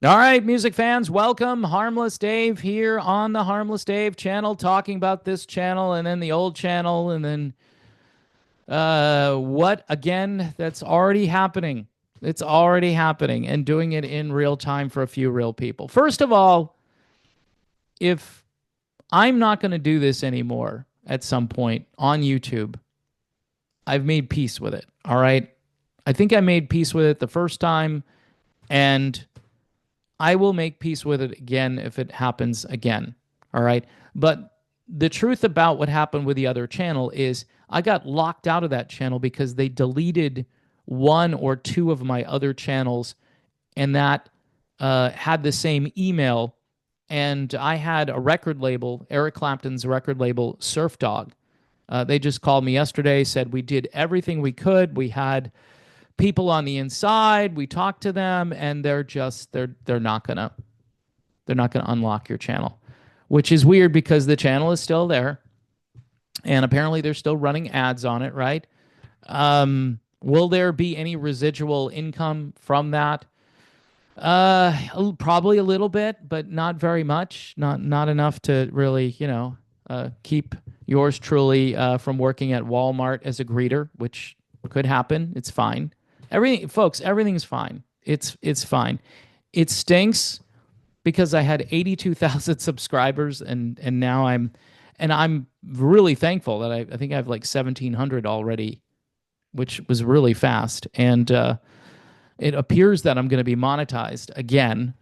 All right, music fans, welcome. Harmless Dave here on the Harmless Dave channel, talking about this channel and then the old channel, and then what again? That's already happening. It's already happening, and doing it in real time for a few real people. First of all, if I'm not going to do this anymore at some point on YouTube, I've made peace with it. All right. I think I made peace with it the first time, and I will make peace with it again if it happens again. All right. But the truth about what happened with the other channel is I got locked out of that channel because they deleted one or two of my other channels, and that had the same email. And I had a record label, Eric Clapton's record label, Surf Dog. They just called me yesterday, said we did everything we could. We had people on the inside. We talked to them, and they're not gonna unlock your channel, which is weird because the channel is still there, and apparently they're still running ads on it, right? Will there be any residual income from that? Probably a little bit, but not very much. Not enough to really, keep yours truly from working at Walmart as a greeter, which could happen. It's fine. Everything, folks, everything's fine. It's fine. It stinks because I had 82,000 subscribers, and now I'm really thankful that I think I have like 1,700 already, which was really fast. And it appears that I'm going to be monetized again.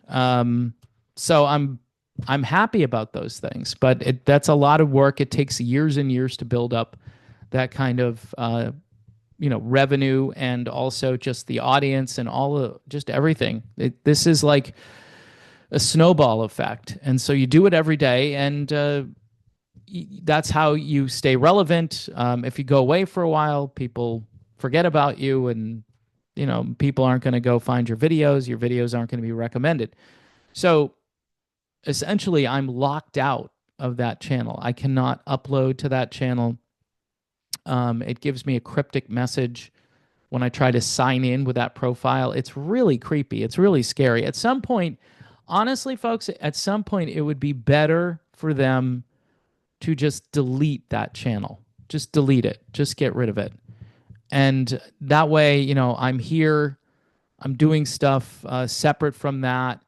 So I'm happy about those things, but that's a lot of work. It takes years and years to build up that kind of revenue, and also just the audience and just everything. This is like a snowball effect, and so you do it every day, and that's how you stay relevant. If you go away for a while, people forget about you, and people aren't going to go find your videos. Your videos aren't going to be recommended. So essentially, I'm locked out of that channel. I cannot upload to that channel. It gives me a cryptic message when I try to sign in with that profile. It's really creepy. It's really scary. At some point, honestly, folks, at some point, it would be better for them to just delete that channel. Just delete it. Just get rid of it. And that way, I'm here. I'm doing stuff separate from that.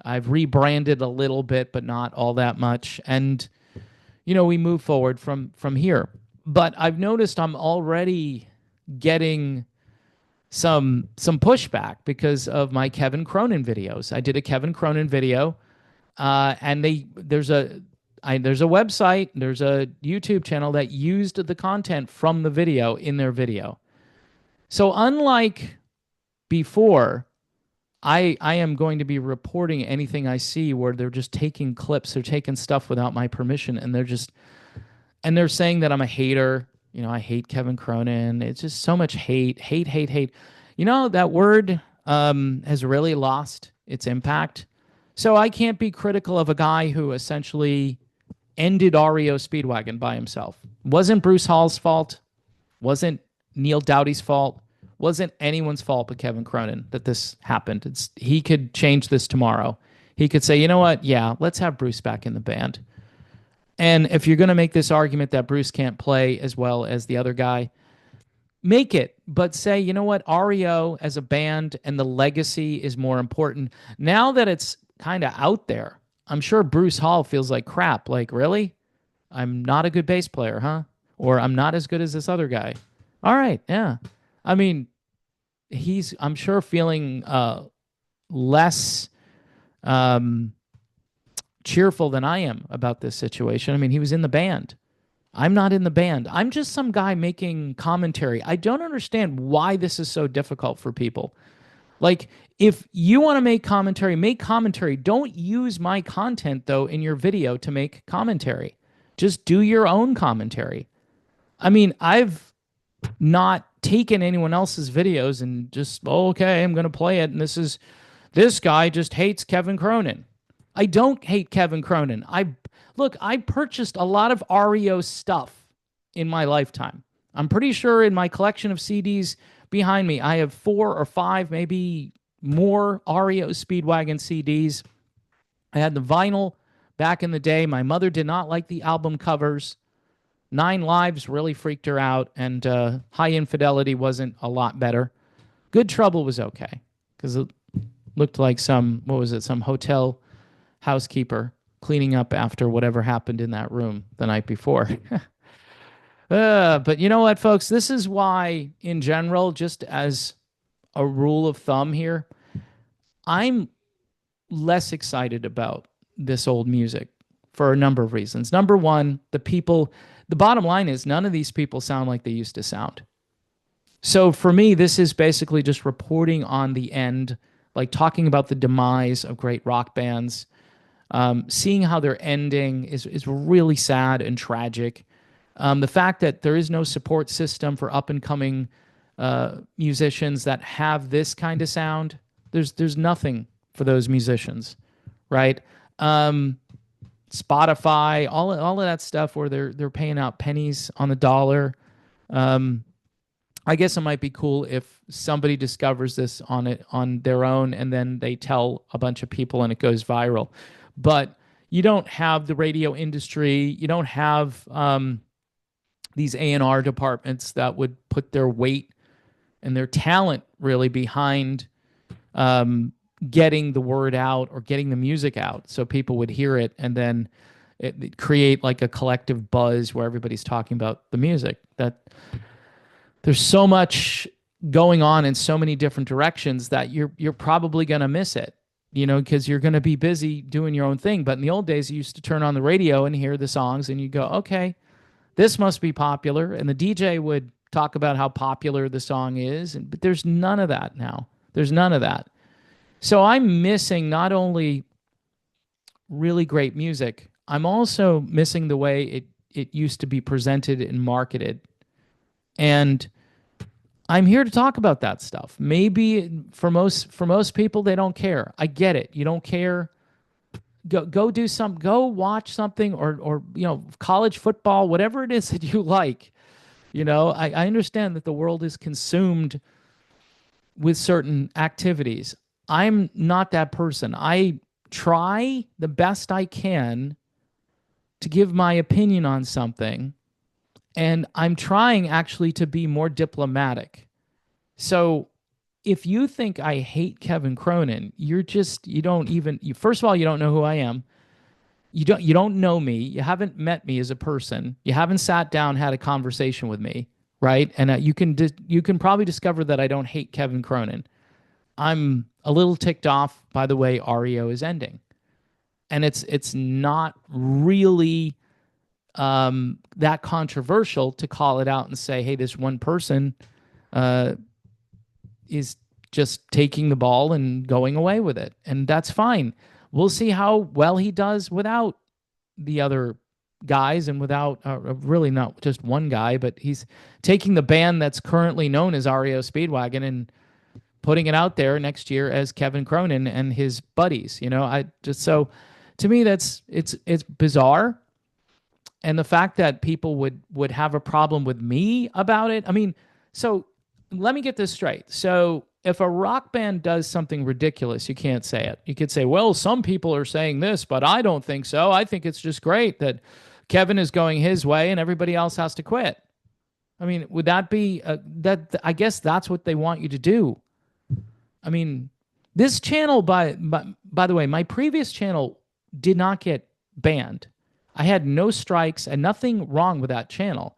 I've rebranded a little bit, but not all that much. And, we move forward from here. But I've noticed I'm already getting some pushback because of my Kevin Cronin videos. I did a Kevin Cronin video, and there's a website, there's a YouTube channel that used the content from the video in their video. So unlike before, I am going to be reporting anything I see where they're just taking clips, they're taking stuff without my permission, and they're saying that I'm a hater. I hate Kevin Cronin. It's just so much hate. That word has really lost its impact. So I can't be critical of a guy who essentially ended REO Speedwagon by himself. Wasn't Bruce Hall's fault. Wasn't Neil Doughty's fault. Wasn't anyone's fault but Kevin Cronin that this happened. He could change this tomorrow. He could say, you know what? Yeah, let's have Bruce back in the band. And if you're going to make this argument that Bruce can't play as well as the other guy, make it. But say, you know what? REO as a band and the legacy is more important. Now that it's kind of out there, I'm sure Bruce Hall feels like crap. Like, really? I'm not a good bass player, huh? Or I'm not as good as this other guy. All right, yeah. I mean, I'm sure, feeling less cheerful than I am about this situation. I mean, he was in the band. I'm not in the band. I'm just some guy making commentary. I don't understand why this is so difficult for people. Like, if you want to make commentary, make commentary. Don't use my content, though, in your video to make commentary. Just do your own commentary. I mean, I've not taken anyone else's videos and just, okay, I'm going to play it. And this guy just hates Kevin Cronin. I don't hate Kevin Cronin. I purchased a lot of REO stuff in my lifetime. I'm pretty sure in my collection of CDs behind me, I have 4 or 5, maybe more REO Speedwagon CDs. I had the vinyl back in the day. My mother did not like the album covers. Nine Lives really freaked her out, and High Infidelity wasn't a lot better. Good Trouble was okay because it looked like some hotel housekeeper cleaning up after whatever happened in that room the night before. But you know what, folks? This is why, in general, just as a rule of thumb here, I'm less excited about this old music for a number of reasons. Number one, the bottom line is none of these people sound like they used to sound. So for me, this is basically just reporting on the end, like talking about the demise of great rock bands. Seeing how they're ending is really sad and tragic. The fact that there is no support system for up and coming musicians that have this kind of sound, there's nothing for those musicians, right? Spotify, all of that stuff where they're paying out pennies on the dollar. I guess it might be cool if somebody discovers this on their own and then they tell a bunch of people and it goes viral. But you don't have the radio industry. You don't have these A&R departments that would put their weight and their talent really behind getting the word out or getting the music out so people would hear it and then it create like a collective buzz where everybody's talking about the music. That there's so much going on in so many different directions that you're probably going to miss it, because you're going to be busy doing your own thing. But in the old days, you used to turn on the radio and hear the songs and you go, okay, this must be popular. And the DJ would talk about how popular the song is. But there's none of that now. There's none of that. So I'm missing not only really great music, I'm also missing the way it used to be presented and marketed. And I'm here to talk about that stuff. Maybe for most people, they don't care. I get it. You don't care. Go do some. Go watch something, or college football, whatever it is that you like. I understand that the world is consumed with certain activities. I'm not that person. I try the best I can to give my opinion on something. And I'm trying actually to be more diplomatic. So if you think I hate Kevin Cronin, first of all, you don't know who I am. You don't know me. You haven't met me as a person. You haven't sat down, had a conversation with me, right? And you can probably discover that I don't hate Kevin Cronin. I'm a little ticked off by the way REO is ending. And it's not really that controversial to call it out and say, hey, this one person is just taking the ball and going away with it. And that's fine. We'll see how well he does without the other guys and without really not just one guy, but he's taking the band that's currently known as REO Speedwagon and putting it out there next year as Kevin Cronin and his buddies. So to me, it's bizarre. And the fact that people would have a problem with me about it. I mean, so let me get this straight. So if a rock band does something ridiculous, you can't say it. You could say, well, some people are saying this, but I don't think so. I think it's just great that Kevin is going his way and everybody else has to quit. I mean, would that be that? I guess that's what they want you to do. I mean, this channel, by the way, my previous channel did not get banned. I had no strikes and nothing wrong with that channel.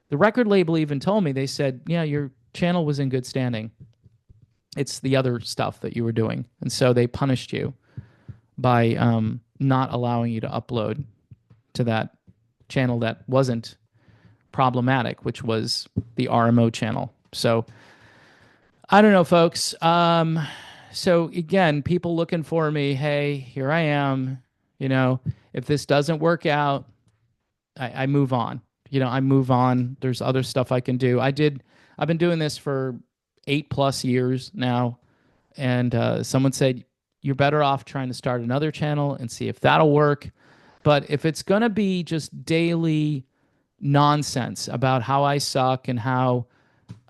The record label even told me, they said, yeah, your channel was in good standing. It's the other stuff that you were doing. And so they punished you by not allowing you to upload to that channel that wasn't problematic, which was the RMO channel. So I don't know, folks. So again, people looking for me, hey, here I am. If this doesn't work out, I move on. I move on. There's other stuff I can do. I've been doing this for 8+ years now. And someone said, you're better off trying to start another channel and see if that'll work. But if it's going to be just daily nonsense about how I suck and how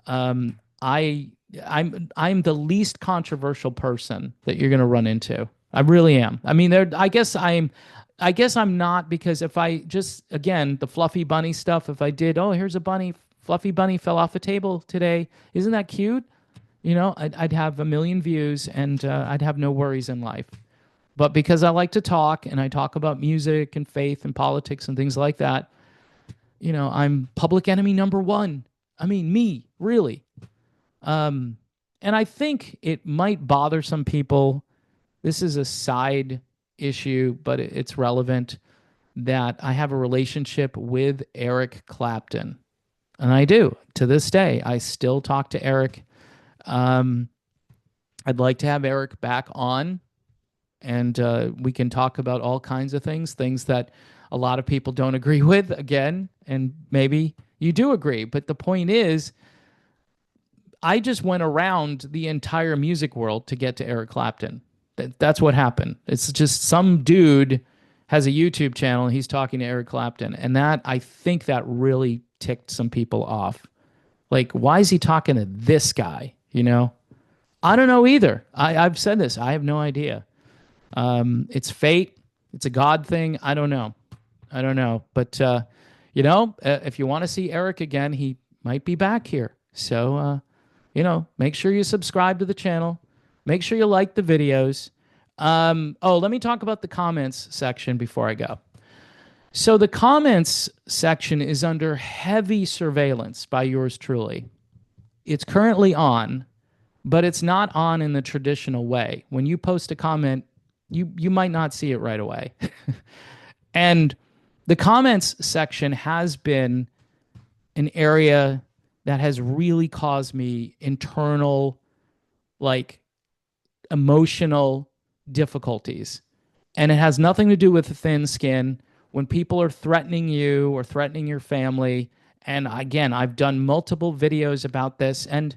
I I'm the least controversial person that you're going to run into. I really am. I mean, there. I guess I'm not, because if I just, again, the fluffy bunny stuff, if I did, oh, here's a bunny, fluffy bunny fell off a table today. Isn't that cute? I'd have a million views, and I'd have no worries in life. But because I like to talk, and I talk about music and faith and politics and things like that, I'm public enemy number one. I mean, me, really. Um, and I think it might bother some people. This is a side issue, but it's relevant, that I have a relationship with Eric Clapton. And I do. To this day, I still talk to Eric. Um, I'd like to have Eric back on, and we can talk about all kinds of things that a lot of people don't agree with, again, and maybe you do agree. But the point is, I just went around the entire music world to get to Eric Clapton. That's what happened. It's just some dude has a YouTube channel and he's talking to Eric Clapton. And I think that really ticked some people off. Like, why is he talking to this guy? I don't know either. I've said this. I have no idea. It's fate. It's a God thing. I don't know. But, if you want to see Eric again, he might be back here. So, make sure you subscribe to the channel. Make sure you like the videos. Let me talk about the comments section before I go. So the comments section is under heavy surveillance by yours truly. It's currently on, but it's not on in the traditional way. When you post a comment, you might not see it right away. And the comments section has been an area that has really caused me internal, like, emotional difficulties. And it has nothing to do with the thin skin. When people are threatening you or threatening your family, and again, I've done multiple videos about this, and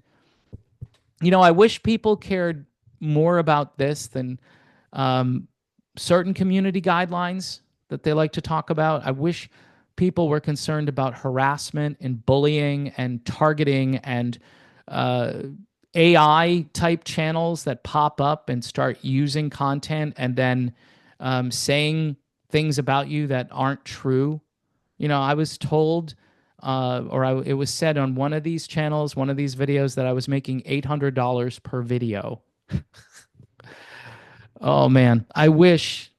I wish people cared more about this than certain community guidelines that they like to talk about. I wish people were concerned about harassment and bullying and targeting and AI type channels that pop up and start using content and then saying things about you that aren't true. I was told, it was said on one of these channels, one of these videos, that I was making $800 per video. Oh man, I wish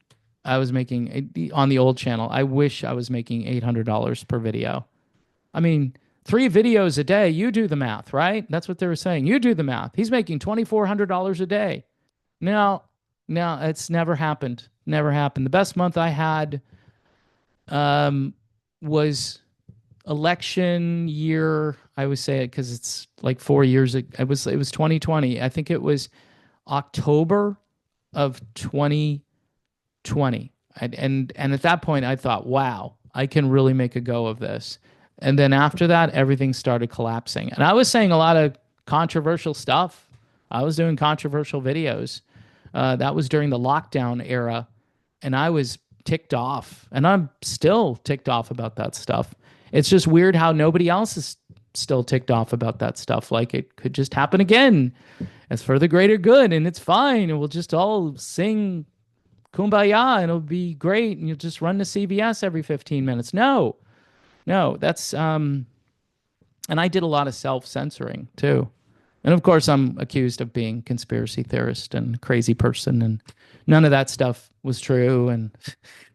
I was making, on the old channel, I wish I was making $800 per video. I mean, 3 videos a day, you do the math, right? That's what they were saying. You do the math. He's making $2,400 a day. No, it's never happened. Never happened. The best month I had was election year. I would say it because it's like 4 years. It was 2020. I think it was October of 2020. And at that point, I thought, wow, I can really make a go of this. And then after that, everything started collapsing. And I was saying a lot of controversial stuff. I was doing controversial videos. That was during the lockdown era. And I was ticked off. And I'm still ticked off about that stuff. It's just weird how nobody else is still ticked off about that stuff. Like, it could just happen again. It's for the greater good, and it's fine. And we'll just all sing Kumbaya, and it'll be great. And you'll just run to CVS every 15 minutes. No, that's, and I did a lot of self-censoring too. And of course, I'm accused of being conspiracy theorist and crazy person, and none of that stuff was true, and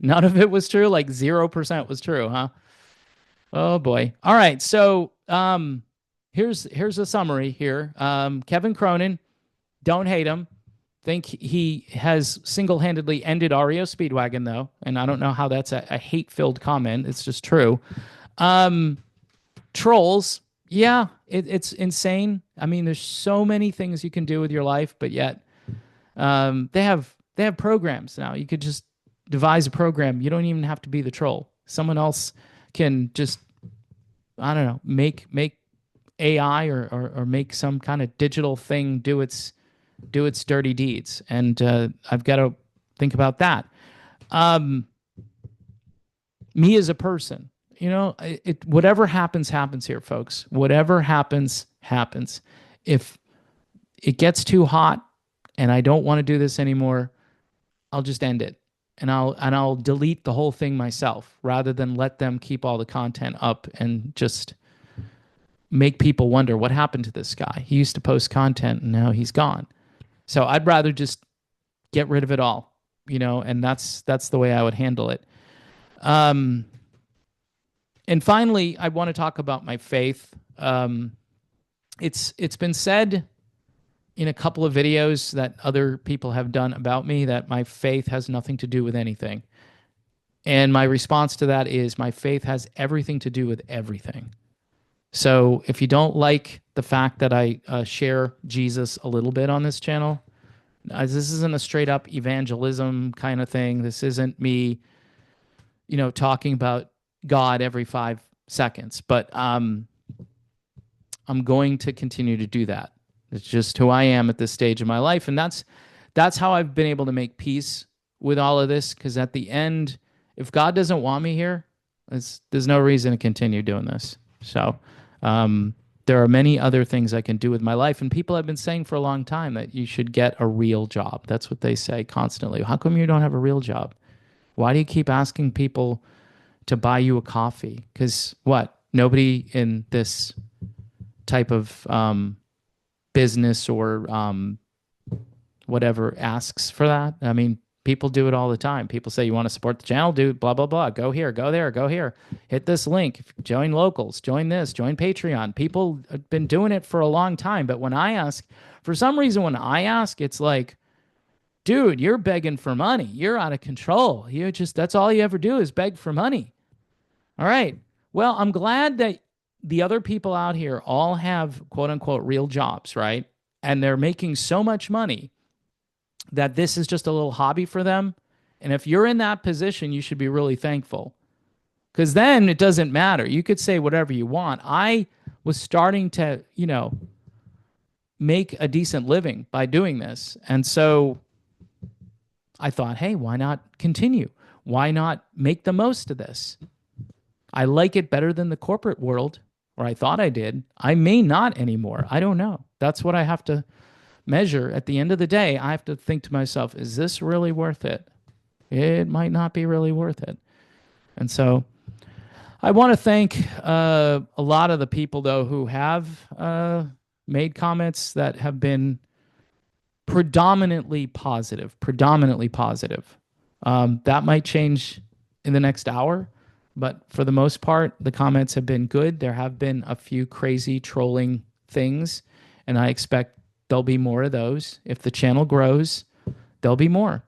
none of it was true. Like 0% was true, huh? Oh boy. All right. So here's a summary here. Kevin Cronin, don't hate him. Think he has single-handedly ended REO Speedwagon, though, and I don't know how that's a hate-filled comment. It's just true. Trolls, yeah, it's insane. I mean, there's so many things you can do with your life, but yet they have programs now. You could just devise a program. You don't even have to be the troll. Someone else can just, I don't know, make AI or make some kind of digital thing do its dirty deeds. And I've got to think about that. Me as a person, whatever happens here, folks. Whatever happens. If it gets too hot and I don't want to do this anymore, I'll just end it. And I'll delete the whole thing myself rather than let them keep all the content up and just make people wonder what happened to this guy. He used to post content and now he's gone. So I'd rather just get rid of it all, and that's the way I would handle it. Um, and finally, I want to talk about my faith. It's been said in a couple of videos that other people have done about me that my faith has nothing to do with anything. And my response to that is my faith has everything to do with everything. So if you don't like the fact that I share Jesus a little bit on this channel, this isn't a straight up evangelism kind of thing. This isn't me, talking about God every 5 seconds. But I'm going to continue to do that. It's just who I am at this stage of my life, and that's how I've been able to make peace with all of this. Because at the end, if God doesn't want me here, there's no reason to continue doing this. So there are many other things I can do with my life, and people have been saying for a long time that you should get a real job. That's what they say constantly. How come you don't have a real job? Why do you keep asking people to buy you a coffee? Because what? Nobody in this type of business or whatever asks for that. I mean, people do it all the time. People say, you want to support the channel? Do blah, blah, blah. Go here, go there, go here. Hit this link. Join Locals. Join this. Join Patreon. People have been doing it for a long time. But when I ask, for some reason, when I ask, it's like, dude, you're begging for money. You're out of control. That's all you ever do is beg for money. All right. Well, I'm glad that the other people out here all have quote unquote real jobs, right? And they're making so much money that this is just a little hobby for them. And if you're in that position, you should be really thankful, because then it doesn't matter. You could say whatever you want. I was starting to, make a decent living by doing this. And so I thought, hey, why not continue? Why not make the most of this? I like it better than the corporate world, or I thought I did. I may not anymore. I don't know. That's what I have to measure. At the end of the day, I have to think to myself, is this really worth it? It might not be really worth it. And so I want to thank a lot of the people, though, who have made comments that have been predominantly positive, that might change in the next hour. But for the most part, the comments have been good. There have been a few crazy trolling things, and I expect there'll be more of those. If the channel grows, there'll be more.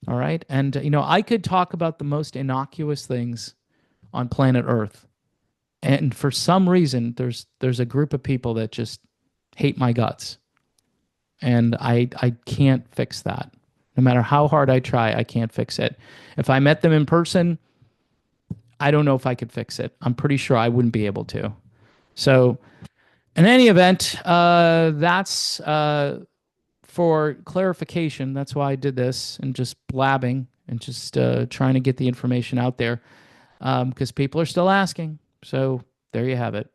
All right? And, I could talk about the most innocuous things on planet Earth. And for some reason, there's a group of people that just hate my guts. And I can't fix that. No matter how hard I try, I can't fix it. If I met them in person, I don't know if I could fix it. I'm pretty sure I wouldn't be able to. So in any event, that's for clarification. That's why I did this, and just blabbing and just trying to get the information out there, because people are still asking. So there you have it.